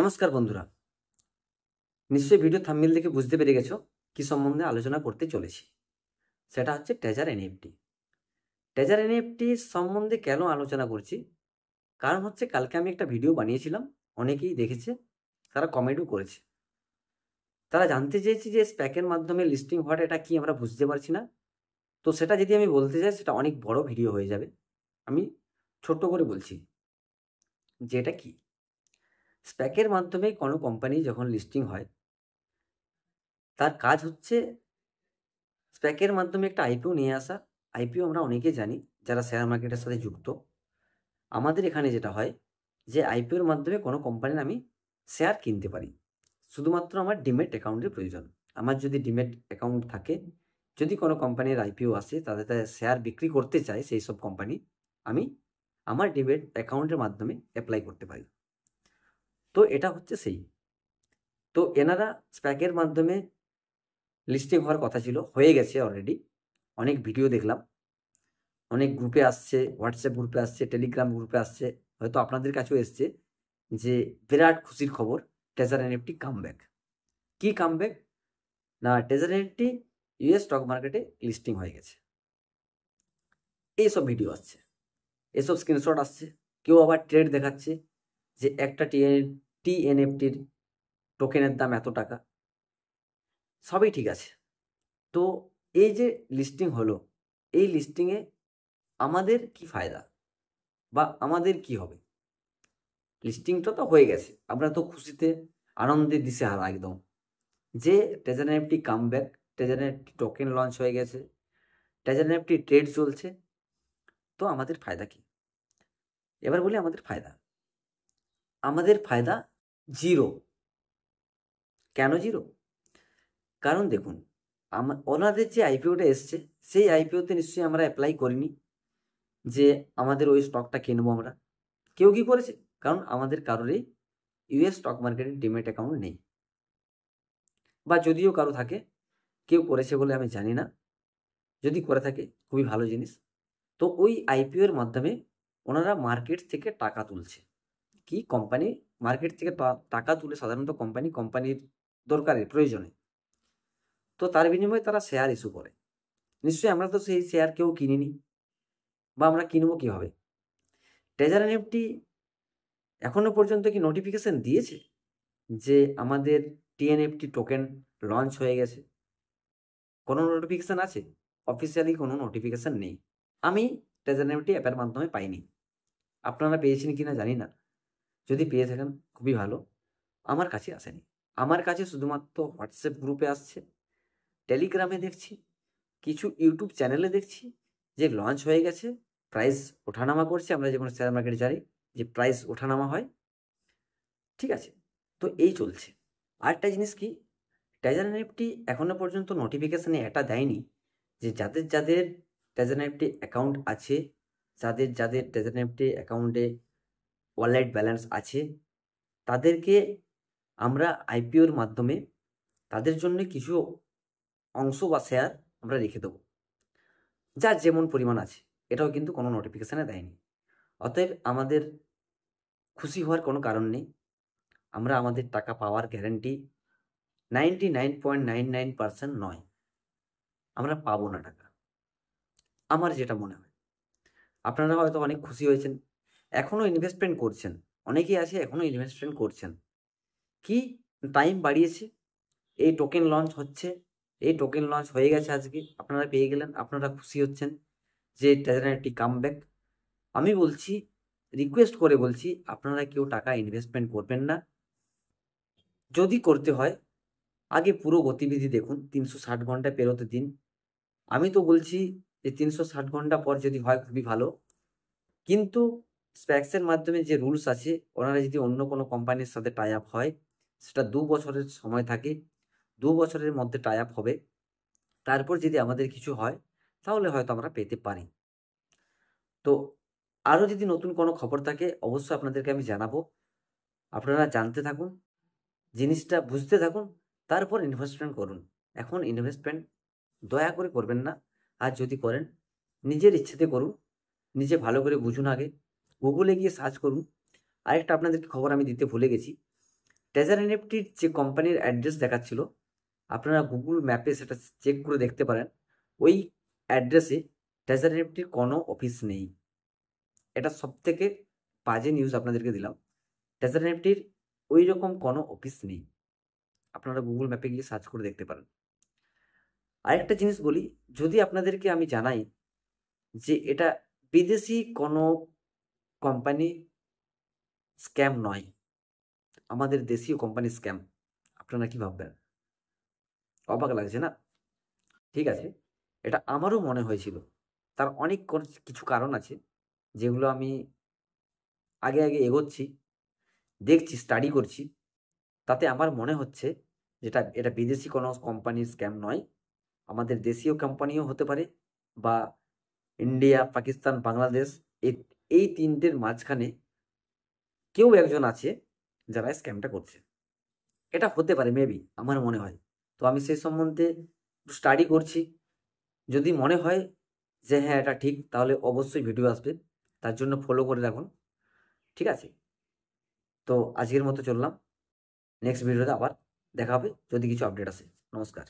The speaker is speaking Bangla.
নমস্কার বন্ধুরা, নিশ্চয়ই ভিডিও থাম্বনেল দেখে বুঝতে পেরে গেছো কি সম্বন্ধে আলোচনা করতে চলেছি। সেটা হচ্ছে ট্রেজার এনএফটি। ট্রেজার এনএফটি সম্বন্ধে কেন আলোচনা করছি, কারণ হচ্ছে কালকে আমি একটা ভিডিও বানিয়েছিলাম, অনেকেই দেখেছে, তারা কমেন্টও করেছে। তারা জানতে চেয়েছে যে স্প্যাকের মাধ্যমে লিস্টিং হওয়াটা এটা কি, আমরা বুঝতে পারছি না। তো সেটা যদি আমি বলতে চাই সেটা অনেক বড় ভিডিও হয়ে যাবে। আমি ছোট্ট করে বলছি যে এটা কি। স্প্যাকের মাধ্যমে কোনো কোম্পানি যখন লিস্টিং হয়, তার কাজ হচ্ছে স্প্যাকের মাধ্যমে একটা আইপিও নিয়ে আসা। আইপিও আমরা অনেকে জানি যারা শেয়ার মার্কেটের সাথে যুক্ত। আমাদের এখানে যেটা হয় যে আইপিওর মাধ্যমে কোনো কোম্পানির আমি শেয়ার কিনতে পারি। শুধুমাত্র আমার ডিমেট অ্যাকাউন্টের প্রয়োজন। আমার যদি ডিমেট অ্যাকাউন্ট থাকে, যদি কোনো কোম্পানির আইপিও আসে, তাদের শেয়ার বিক্রি করতে চায় সেই সব কোম্পানি, আমি আমার ডিমেট অ্যাকাউন্টের মাধ্যমে অ্যাপ্লাই করতে পারি। তো এটা হচ্ছে সেই। তো এনারা স্প্যাকের মাধ্যমে লিস্টিং হওয়ার কথা ছিল, হয়ে গেছে অলরেডি। অনেক ভিডিও দেখলাম, অনেক গ্রুপে আসছে, হোয়াটসঅ্যাপ গ্রুপে আসছে, টেলিগ্রাম গ্রুপে আসছে, হয়তো আপনাদের কাছেও এসছে যে বিরাট খুশির খবর, ট্রেজার এনএফটি কামব্যাক। কি কামব্যাক না, ট্রেজার এনএফটি ইউএস স্টক মার্কেটে লিস্টিং হয়ে গেছে। এইসব ভিডিও আসছে, এসব স্ক্রিনশট আসছে। কেউ আবার ট্রেড দেখাচ্ছে যে একটা টিএনএফটির টোকেনের দাম এত টাকা। সবই ঠিক আছে। তো এই যে লিস্টিং হলো, এই লিস্টিংয়ে আমাদের কি ফায়দা বা আমাদের কি হবে? লিস্টিংটা তো হয়ে গেছে, আমরা তো খুশিতে আনন্দে দিশেহারা একদম যে treasure NFT comeback, treasure NFT token launch হয়ে গেছে, ট্রেজার এনএফটি ট্রেড চলছে। তো আমাদের ফায়দা কি? এবার বলি আমাদের ফায়দা। আমাদের ফায়দা জিরো। কেন জিরো? কারণ দেখুন, ওনাদের যে আইপিওটা এসছে, সেই আইপিওতে নিশ্চয়ই আমরা অ্যাপ্লাই করিনি যে আমাদের ওই স্টকটা কিনবো আমরা। কেউ কি করেছে? কারণ আমাদের কারোরই ইউএস স্টক মার্কেটের ডিমেট অ্যাকাউন্ট নেই, বা যদিও কারো থাকে, কেউ করেছে বলে আমি জানি না। যদি করে থাকে খুবই ভালো জিনিস। তো ওই আইপিওর মাধ্যমে ওনারা মার্কেট থেকে টাকা তুলছে। কি কোম্পানি মার্কেট থেকে টাকা তুলে সাধারণত কোম্পানির দরকারে, প্রয়োজনে। তো তার বিনিময়ে তারা শেয়ার ইস্যু করে। নিশ্চয়ই আমরা তো সেই শেয়ার কেউ কিনিনি, বা আমরা কিনবো কীভাবে? ট্রেজার এনএফটি এখনো পর্যন্ত কি নোটিফিকেশন দিয়েছে যে আমাদের টিএনএফটি টোকেন লঞ্চ হয়ে গেছে? কোনো নোটিফিকেশান আছে? অফিসিয়ালি কোনো নোটিফিকেশান নেই। আমি ট্রেজার এনএফটি অ্যাপের মাধ্যমে পাইনি। আপনারা পেয়েছেন কি না জানি না। যদি পেয়ে থাকেন খুবই ভালো। আমার কাছে আসেনি। আমার কাছে শুধুমাত্র হোয়াটসঅ্যাপ গ্রুপে আসছে, টেলিগ্রামে দেখছি, কিছু ইউটিউব চ্যানেলে দেখছি যে লঞ্চ হয়ে গেছে, প্রাইস ওঠানামা করছে। আমরা যেমন শেয়ার মার্কেটে জানি যে প্রাইস ওঠানামা হয়, ঠিক আছে? তো এই চলছে। আরেকটা জিনিস কি, ট্রেজার এনএফটি এখনো পর্যন্ত নোটিফিকেশানে এটা দেয়নি যে যাদের ট্রেজার এনএফটি অ্যাকাউন্ট আছে, যাদের ট্রেজার এনএফটি অ্যাকাউন্টে ওয়ালেট ব্যালেন্স আছে, তাদেরকে আমরা আইপিওর মাধ্যমে তাদের জন্য কিছু অংশ বা শেয়ার আমরা রেখে দেবো, যার যেমন পরিমাণ আছে। এটাও কিন্তু কোনো নোটিফিকেশানে দেয়নি। অতএব আমাদের খুশি হওয়ার কোনো কারণ নেই। আমরা আমাদের টাকা পাওয়ার গ্যারান্টি 99.99% নয়, আমরা পাবো না টাকা, আমার যেটা মনে হয়। আপনারা হয়তো অনেক খুশি হয়েছেন, এখনও ইনভেস্টমেন্ট করছেন, অনেকেই আছে এখনও ইনভেস্টমেন্ট করছেন। কি টাইম বাড়িয়েছে, এই টোকেন লঞ্চ হচ্ছে, এই টোকেন লঞ্চ হয়ে গেছে আজকে, আপনারা পেয়ে গেলেন, আপনারা খুশি হচ্ছেন যে ট্রেজার একটি কামব্যাক। আমি বলছি, রিকোয়েস্ট করে বলছি, আপনারা কেউ টাকা ইনভেস্টমেন্ট করবেন না। যদি করতে হয় আগে পুরো গতিবিধি দেখুন, 360 ঘন্টা পেরোতে দিন। আমি তো বলছি যে 360 ঘন্টা পর যদি হয় খুবই ভালো। কিন্তু স্প্যাক্সের মাধ্যমে যে রুলস আছে, ওনারা যদি অন্য কোনো কোম্পানির সাথে টাই আপ হয়, সেটা 2 বছরের সময় থাকে, 2 বছরের মধ্যে টাই আপ হবে। তারপর যদি আমাদের কিছু হয় তাহলে হয়তো আমরা পেতে পারি। তো আরও যদি নতুন কোনো খবর থাকে অবশ্যই আপনাদেরকে আমি জানাবো। আপনারা জানতে থাকুন, জিনিসটা বুঝতে থাকুন, তারপর ইনভেস্টমেন্ট করুন। এখন ইনভেস্টমেন্ট দয়া করে করবেন না। আর যদি করেন নিজের ইচ্ছেতে করুন, নিজে ভালো করে বুঝুন আগে, গুগলে গিয়ে সার্চ করুন। আরেকটা আপনাদেরকে খবর আমি দিতে ভুলে গেছি, ট্রেজার এনএফটির যে কোম্পানির অ্যাড্রেস দেখাচ্ছিল, আপনারা গুগল ম্যাপে সেটা চেক করে দেখতে পারেন, ওই অ্যাড্রেসে ট্রেজার এনএফটির কোনো অফিস নেই। এটা সবথেকে বাজে নিউজ আপনাদেরকে দিলাম। ট্রেজার এনএফটির ওই রকম কোনো অফিস নেই, আপনারা গুগল ম্যাপে গিয়ে সার্চ করে দেখতে পারেন। আরেকটা জিনিস বলি, যদি আপনাদেরকে আমি জানাই যে এটা বিদেশি কোনো কোম্পানি স্ক্যাম নয়, আমাদের দেশীয় কোম্পানি স্ক্যাম, আপনারা কি ভাববেন? অবাক লাগছে না? ঠিক আছে, এটা আমারও মনে হয়েছিল। তার অনেক কিছু কারণ আছে, যেগুলো আমি আগে আগে এগোচ্ছি, দেখছি, স্টাডি করছি, তাতে আমার মনে হচ্ছে যেটা এটা বিদেশি কোনো কোম্পানির স্ক্যাম নয়, আমাদের দেশীয় কোম্পানিও হতে পারে, বা ইন্ডিয়া, পাকিস্তান, বাংলাদেশ, এই তিনটের মাঝখানে কেউ একজন আছে যারা স্ক্যামটা করছে। এটা হতে পারে মেবি, আমার মনে হয়। তো আমি সেই সম্বন্ধে স্টাডি করছি, যদি মনে হয় যে হ্যাঁ এটা ঠিক, তাহলে অবশ্যই ভিডিও আসবে, তার জন্য ফলো করে রাখুন। ঠিক আছে, তো আজকের মতো চললাম, নেক্সট ভিডিওতে আবার দেখা হবে যদি কিছু আপডেট আসে। নমস্কার।